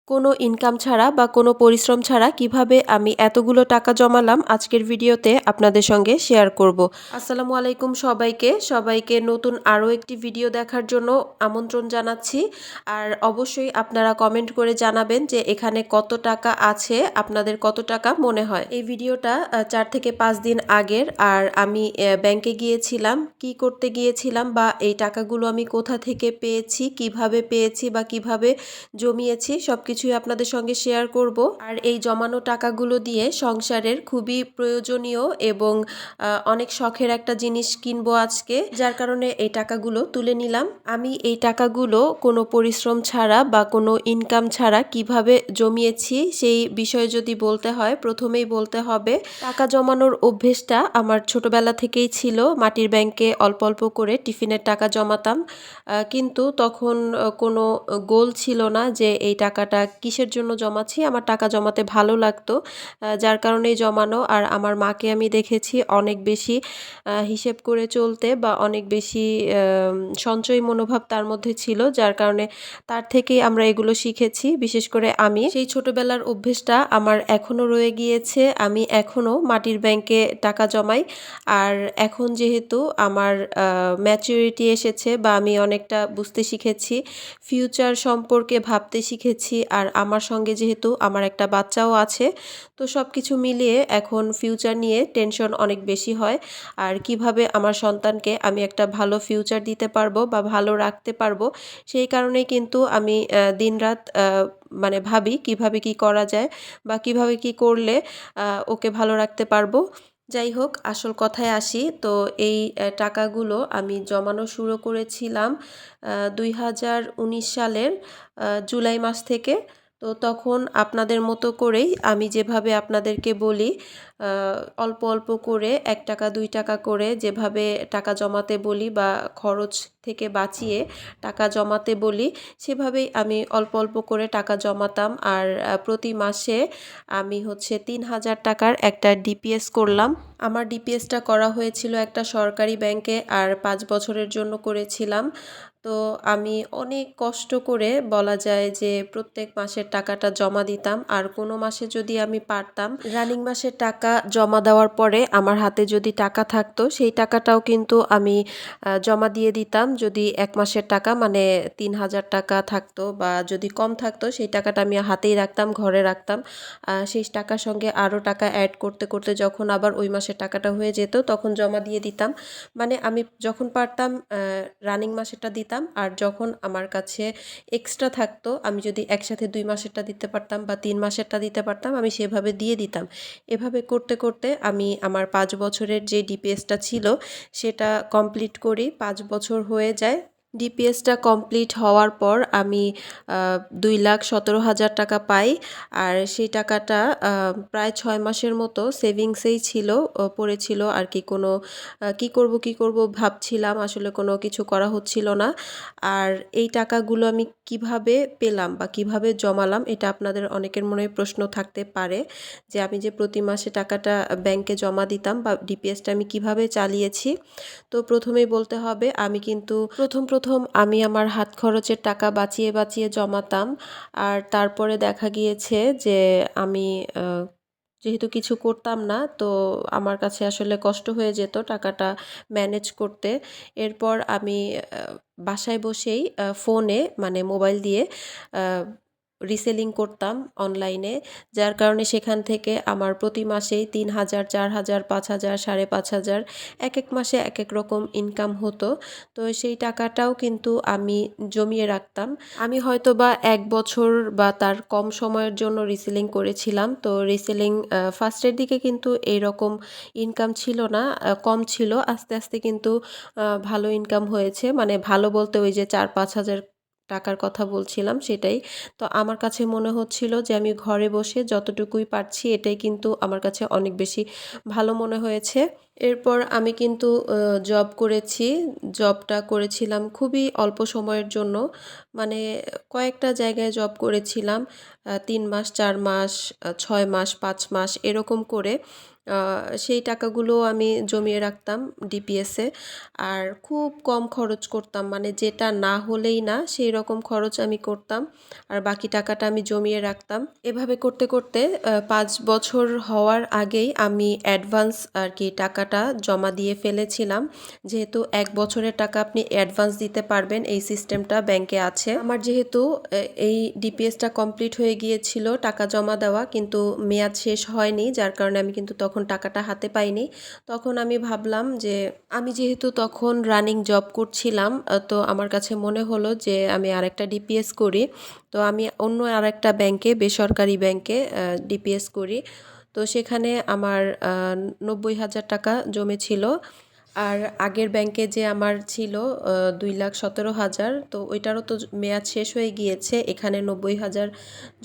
কোনো ইনকাম ছাড়া বা কোনো পরিশ্রম ছাড়া কিভাবে আমি এতগুলো টাকা জমালাম আজকের ভিডিওতে আপনাদের সঙ্গে শেয়ার করব। আসসালামু আলাইকুম সবাইকে নতুন আরও একটি ভিডিও দেখার জন্য আমন্ত্রণ জানাচ্ছি। আর অবশ্যই আপনারা কমেন্ট করে জানাবেন যে এখানে কত টাকা আছে, আপনাদের কত টাকা মনে হয়। এই ভিডিওটা 4 থেকে 5 দিন আগের। আর আমি ব্যাংকে গিয়েছিলাম, কি করতে গিয়েছিলাম বা এই টাকাগুলো আমি কোথা থেকে পেয়েছি, কিভাবে পেয়েছি বা কিভাবে জমিয়েছি সবকিছুই আপনাদের সঙ্গে শেয়ার করব। আর এই জমানো টাকাগুলো দিয়ে সংসারের খুবই প্রয়োজনীয় এবং অনেক শখের একটা জিনিস কিনবো আজকে, যার কারণে এই টাকাগুলো তুলে নিলাম। আমি এই টাকাগুলো কোনো পরিশ্রম ছাড়া বা কোনো ইনকাম ছাড়া কিভাবে জমিয়েছি সেই বিষয়ে যদি বলতে হয়, প্রথমেই বলতে হবে টাকা জমানোর অভ্যেসটা আমার ছোটবেলা থেকেই ছিল। মাটির ব্যাংকে অল্প অল্প করে টিফিনের টাকা জমাতাম, কিন্তু তখন কোনো গোল ছিল না যে এই টাকাটা কিসের জন্য জমাচ্ছি। আমার টাকা জমাতে ভালো লাগতো, যার কারণেই জমানো। আর আমার মাকে আমি দেখেছি অনেক বেশি হিসেব করে চলতে বা অনেক বেশি সঞ্চয়ী মনোভাব তার মধ্যে ছিল, যার কারণে তার থেকেই আমরা এগুলো শিখেছি। বিশেষ করে আমি সেই ছোটবেলার অভ্যেসটা আমার এখনও রয়ে গিয়েছে। আমি এখনও মাটির ব্যাংকে টাকা জমাই। আর এখন যেহেতু আমার ম্যাচুরিটি এসেছে বা আমি অনেকটা বুঝতে শিখেছি, ফিউচার সম্পর্কে ভাবতে শিখেছি, আর আমার সঙ্গে যেহেতু আমার একটা বাচ্চাও আছে, তো সব কিছু মিলিয়ে এখন ফিউচার নিয়ে টেনশন অনেক বেশি হয়। আর কিভাবে আমার সন্তানকে আমি একটা ভালো ফিউচার দিতে পারবো বা ভালো রাখতে পারবো, সেই কারণেই কিন্তু আমি দিনরাত মানে ভাবি কিভাবে কি করা যায় বা কিভাবে কি করলে ওকে ভালো রাখতে পারবো। যাই হোক, আসল কথায় আসি। তো এই টাকাগুলো আমি জমানো শুরু করেছিলাম 2019 সালের জুলাই মাস থেকে। তো তখন আপনাদের মতো করেই আমি যেভাবে আপনাদেরকে বলি, অল্প অল্প করে 1 টাকা 2 টাকা করে যেভাবে টাকা জমাতে বলি বা খরচ থেকে বাঁচিয়ে টাকা জমাতে বলি, সেভাবেই আমি অল্প অল্প করে টাকা জমাতাম। আর প্রতি মাসে আমি হচ্ছে 3000 টাকার একটা ডিপিএস করলাম। আমার ডিপিএসটা করা হয়েছিল একটা সরকারি ব্যাংকে, আর 5 বছরের জন্য করেছিলাম। তো আমি অনেক কষ্ট করে বলা যায় যে প্রত্যেক মাসের টাকাটা জমা দিতাম। আর কোনো মাসে যদি আমি পারতাম, রানিং মাসের টাকা জমা দেওয়ার পরে আমার হাতে যদি টাকা থাকতো, সেই টাকাটাও কিন্তু আমি জমা দিয়ে দিতাম। যদি 1 মাসের টাকা মানে 3000 টাকা থাকতো বা যদি কম থাকতো, সেই টাকাটা আমি হাতেই রাখতাম, ঘরে রাখতাম। সেই টাকার সঙ্গে আরও টাকা অ্যাড করতে করতে যখন আবার ওই মাসের টাকাটা হয়ে যেত, তখন জমা দিয়ে দিতাম। মানে আমি যখন পারতাম রানিং মাসেরটা দিতাম, আর যখন আমার কাছে এক্সট্রা থাকতো, আমি যদি একসাথে 2 মাসেরটা দিতে পারতাম বা 3 মাসেরটা দিতে পারতাম, আমি সেভাবে দিয়ে দিতাম। এভাবে করতে করতে আমি আমার 5 বছরের যে ডিপিএসটা ছিল সেটা কমপ্লিট করি। 5 বছর হয়ে যায়। ডিপিএসটা কমপ্লিট হওয়ার পর আমি 2,17,000 টাকা পাই। আর সেই টাকাটা প্রায় 6 মাসের মতো সেভিংসেই ছিল, পড়েছিল আর কি। কোনো কি করব ভাবছিলাম, আসলে কোনো কিছু করা হচ্ছিল না। আর এই টাকাগুলো আমি কিভাবে পেলাম বা কিভাবে জমালাম, এটা আপনাদের অনেকের মনে প্রশ্ন থাকতে পারে যে আমি যে প্রতি মাসে টাকাটা ব্যাংকে জমা দিতাম বা ডিপিএসটা আমি কিভাবে চালিয়েছি। তো প্রথমেই বলতে হবে, আমি কিন্তু প্রথম আমি আমার হাত খরচের টাকা বাঁচিয়ে বাঁচিয়ে জমাতাম। আর তারপরে দেখা গিয়েছে যে আমি যেহেতু কিছু করতাম না, তো আমার কাছে আসলে কষ্ট হয়ে যেত টাকাটা ম্যানেজ করতে। এরপর আমি বাসায় বসেই ফোনে মানে মোবাইল দিয়ে রিসেলিং করতাম অনলাইনে, যার কারণে সেখান থেকে আমার প্রতি মাসেই 3000, 4000, 5000, 5500 এক এক মাসে এক এক রকম ইনকাম হতো। তো সেই টাকাটাও কিন্তু আমি জমিয়ে রাখতাম। আমি হয়তো বা 1 বছর বা তার কম সময়ের জন্য রিসেলিং করেছিলাম। তো রিসেলিং ফার্স্টের দিকে কিন্তু এইরকম ইনকাম ছিল না, কম ছিল। আস্তে আস্তে কিন্তু ভালো ইনকাম হয়েছে। মানে ভালো বলতে ওই যে 4-5 হাজার টাকার কথা বলছিলাম সেটাই। তো আমার কাছে মনে হচ্ছিল যে আমি ঘরে বসে যতটুকুই পারছি, এটাই কিন্তু আমার কাছে অনেক বেশি ভালো মনে হয়েছে। এরপর আমি কিন্তু জব করেছি। জবটা করেছিলাম খুবই অল্প সময়ের জন্য। মানে কয়েকটা জায়গায় জব করেছিলাম। ৩ মাস, ৪ মাস, ৬ মাস, ৫ মাস এরকম করে। আ সেই টাকাগুলো আমি জমিয়ে রাখতাম ডিপিএসে। আর খুব কম খরচ করতাম। মানে যেটা না হলেই না সেই রকম খরচ আমি করতাম। আর বাকি টাকাটা আমি জমিয়ে রাখতাম। এভাবে করতে, করতে ৫ বছর হওয়ার আগেই আমি অ্যাডভান্স আরকি টাকাটা জমা দিয়ে ফেলেছিলাম। যেহেতু ১ বছরের টাকা আপনি অ্যাডভান্স দিতে পারবেন এই সিস্টেমটা ব্যাংকে আছে। আমার যেহেতু এই ডিপিএসটা কমপ্লিট হয়ে গিয়েছিল টাকা জমা দেওয়া কিন্তু মেয়াদ শেষ হয়নি যার কারণে আমি কিন্তু তখন টাকাটা হাতে পাইনি। তখন আমি ভাবলাম যে আমি যেহেতু তখন রানিং জব করছিলাম তো আমার কাছে মনে হলো যে আমি আরেকটা ডিপিএস করি। তো আমি অন্য আরেকটা ব্যাংকে বেসরকারি ব্যাংকে ডিপিএস করি। তো সেখানে আমার ৯০,০০০ টাকা জমেছিল। আর আগের ব্যাংকে যে আমার ছিল ২,১৭,০০০ তো ওইটারও তো মেয়াদ শেষ হয়ে গিয়েছে এখানে ৯০,০০০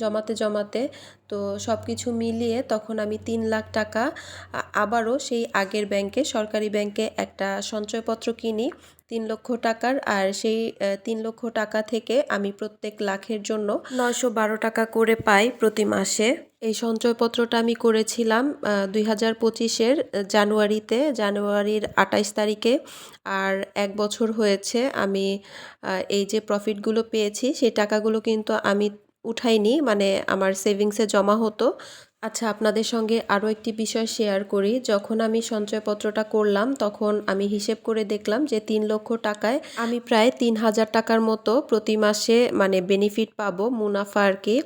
জমাতে জমাতে। তো সব কিছু মিলিয়ে তখন আমি ৩,০০,০০০ টাকা আবারও সেই আগের ব্যাংকে সরকারি ব্যাংকে একটা সঞ্চয়পত্র কিনি ৩,০০,০০০ টাকার। আর সেই ৩,০০,০০০ টাকা থেকে আমি প্রত্যেক লাখের জন্য ৯১২ টাকা করে পাই প্রতি মাসে। এই সঞ্চয়পত্রটা আমি করেছিলাম ২০২৫-এর জানুয়ারিতে, জানুয়ারির ২৮ তারিখে। আর ১ বছর হয়েছে আমি এই যে প্রফিটগুলো পেয়েছি সেই টাকাগুলো কিন্তু আমি উঠাইনি, মানে আমার সেভিংসে জমা হতো। আচ্ছা, আপনাদের সঙ্গে আরও একটি বিষয় শেয়ার করি। যখন আমি সঞ্চয়পত্রটা করলাম তখন আমি হিসেব করে দেখলাম যে ৩,০০,০০০ টাকায় আমি প্রায় ৩,০০০ টাকার মতো প্রতি মাসে মানে বেনিফিট পাবো, মুনাফা আরকি।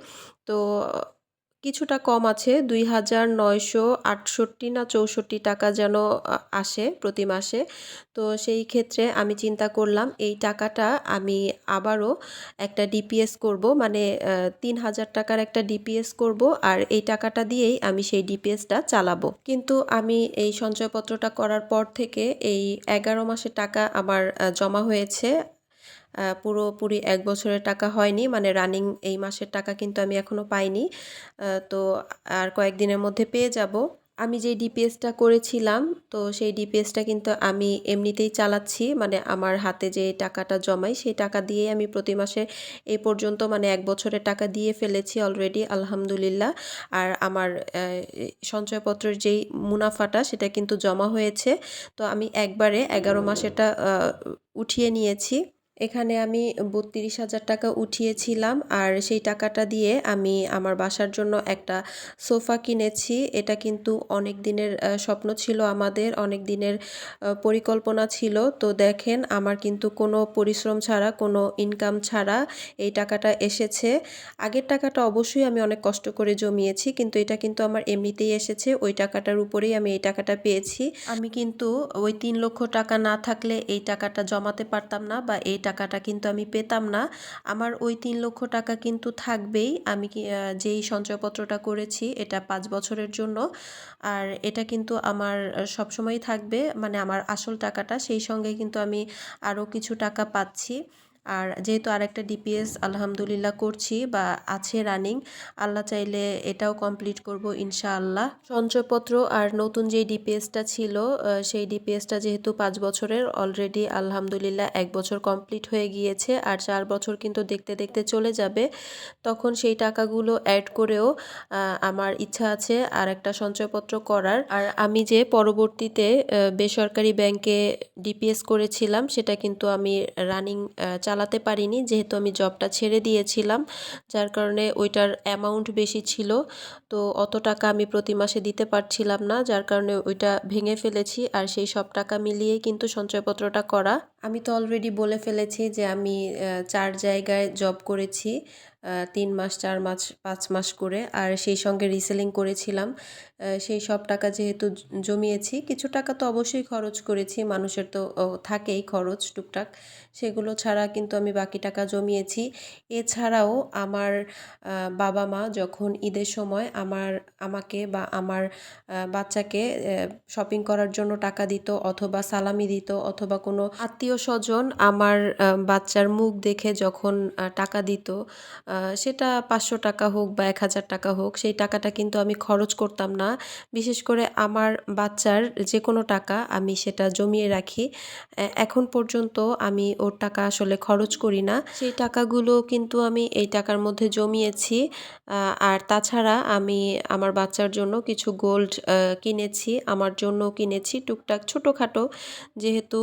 তো কিছুটা কম আছে ২,৯৬৮ না ৬৪ টাকা যেন আসে প্রতি মাসে। তো সেই ক্ষেত্রে আমি চিন্তা করলাম এই টাকাটা আমি আবারও একটা ডিপিএস করব, মানে ৩,০০০ টাকার একটা ডিপিএস করব আর এই টাকাটা দিয়েই আমি সেই ডিপিএসটা চালাবো। কিন্তু আমি এই সঞ্চয়পত্রটা করার পর থেকে এই ১১ মাসের টাকা আমার জমা হয়েছে। পুরোপুরি ১ বছরের টাকা হয়নি, মানে রানিং এই মাসের টাকা কিন্তু আমি এখনো পাইনি। তো আর কয়েকদিনের মধ্যে পেয়ে যাব। আমি যে ডিপিএসটা করেছিলাম তো সেই ডিপিএসটা কিন্তু আমি এমনিতেই চালাচ্ছি, মানে আমার হাতে যে টাকাটা জমাই সেই টাকা দিয়েই আমি প্রতি মাসে এই পর্যন্ত মানে ১ বছরের টাকা দিয়ে ফেলেছি অলরেডি, আলহামদুলিল্লাহ। আর আমার সঞ্চয়পত্রের যেই মুনাফাটা সেটা কিন্তু জমা হয়েছে। তো আমি একবারে ১১ মাসেরটা উঠিয়ে নিয়েছি। এখানে আমি ৩২,০০০ টাকা উঠিয়েছিলাম আর সেই টাকাটা দিয়ে আমি আমার বাসার জন্য একটা সোফা কিনেছি। এটা কিন্তু অনেক দিনের স্বপ্ন ছিল আমাদের, অনেক দিনের পরিকল্পনা ছিল। তো দেখেন আমার কিন্তু কোনো পরিশ্রম ছাড়া, কোনো ইনকাম ছাড়া এই টাকাটা এসেছে। আগের টাকাটা অবশ্যই আমি অনেক কষ্ট করে জমিয়েছি কিন্তু এটা কিন্তু আমার এমনিতেই এসেছে। ওই টাকাটার উপরেই আমি এই টাকাটা পেয়েছি। আমি কিন্তু ওই ৩,০০,০০০ টাকা না থাকলে এই টাকাটা জমাতে পারতাম না বা এই টাকাটা কিন্তু আমি পেতাম না। আমার ওই ৩,০০,০০০ টাকা কিন্তু থাকবেই। আমি যেই সঞ্চয়পত্রটা করেছি এটা ৫ বছরের জন্য। আর এটা কিন্তু আমার সবসময়ই থাকবে। মানে আমার আসল টাকাটা, সেই সঙ্গে কিন্তু আমি আরও কিছু টাকা পাচ্ছি। আর যেহেতু আরেকটা ডিপিএস আলহামদুলিল্লাহ করছি বা আছে রানিং, আল্লাহ চাইলে এটাও কমপ্লিট করব ইনশাআল্লাহ। সঞ্চয়পত্র আর নতুন যে ডিপিএসটা ছিল সেই ডিপিএসটা যেহেতু ৫ বছরের, অলরেডি আলহামদুলিল্লাহ ১ বছর কমপ্লিট হয়ে গিয়েছে আর ৪ বছর কিন্তু দেখতে দেখতে চলে যাবে। তখন সেই টাকাগুলো অ্যাড করেও আমার ইচ্ছা আছে আর একটা সঞ্চয়পত্র করার। আর আমি যে পরবর্তীতে বেসরকারি ব্যাংকে ডিপিএস করেছিলাম সেটা কিন্তু আমি রানিং চালাতে পারিনি, যেহেতু আমি জবটা ছেড়ে দিয়েছিলাম। যার কারণে ওইটার অ্যামাউন্ট বেশি ছিল। তো অত টাকা আমি প্রতি মাসে দিতে পারছিলাম না, যার কারণে ওইটা ভেঙে ফেলেছি। আর সেই সব টাকা মিলিয়েই কিন্তু সঞ্চয়পত্রটা করা। আমি তো অলরেডি বলে ফেলেছি যে আমি ৪ জায়গায় জব করেছি, ৩ মাস, ৪ মাস, ৫ মাস করে। আর সেই সঙ্গে রিসেলিং করেছিলাম। সেই সব টাকা যেহেতু জমিয়েছি, কিছু টাকা তো অবশ্যই খরচ করেছি, মানুষের তো থাকেই খরচ টুকটাক, সেগুলো ছাড়া কিন্তু আমি বাকি টাকা জমিয়েছি। এছাড়াও আমার বাবা-মা যখন ঈদের সময় আমাকে বা আমার বাচ্চাকে শপিং করার জন্য টাকা দিত অথবা সালামি দিত অথবা কোনো আত্মীয়স্বজন আমার বাচ্চার মুখ দেখে যখন টাকা দিত সেটা ৫০০ টাকা হোক বা ১,০০০ টাকা হোক, সেই টাকাটা কিন্তু আমি খরচ করতাম না। বিশেষ করে আমার বাচ্চার যেকোনো টাকা আমি সেটা জমিয়ে রাখি। এখন পর্যন্ত আমি ওর টাকা আসলে খরচ করি না। সেই টাকাগুলো কিন্তু আমি এই টাকার মধ্যে জমিয়েছি। আর তাছাড়া আমি আমার বাচ্চার জন্য কিছু গোল্ড কিনেছি। আমার জন্যও কিনেছি টুকটাক ছোটখাটো। যেহেতু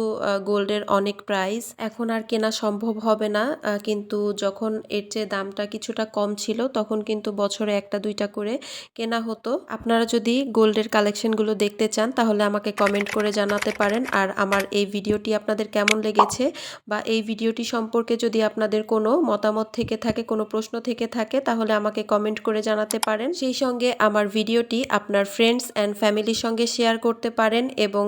গোল্ডের অনেক প্রাইস, এখন আর কেনা সম্ভব হবে না। কিন্তু যখন এর চেয়ে দামটা কিছুটা কম ছিল তখন কিন্তু বছরে ১টা ২টা করে কেনা হতো। আপনারা যদি গোল্ডের কালেকশনগুলো দেখতে চান তাহলে আমাকে কমেন্ট করে জানাতে পারেন। আর আমার এই ভিডিওটি আপনাদের কেমন লেগেছে বা এই ভিডিওটি সম্পর্কে যদি আপনাদের কোনো মতামত থেকে থাকে, কোনো প্রশ্ন থেকে থাকে তাহলে আমাকে কমেন্ট করে জানাতে পারেন। সেই সঙ্গে আমার ভিডিওটি আপনার ফ্রেন্ডস অ্যান্ড ফ্যামিলির সঙ্গে শেয়ার করতে পারেন এবং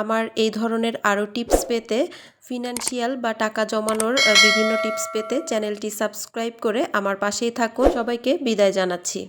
আমার এই ধরনের আরও টিপস পেতে, ফিনান্সিয়াল বা টাকা জমানোর বিভিন্ন টিপস পেতে চ্যানেলটি সাবস্ক্রাইব করে আমার পাশেই থাকুন। সবাইকে বিদায় জানাচ্ছি।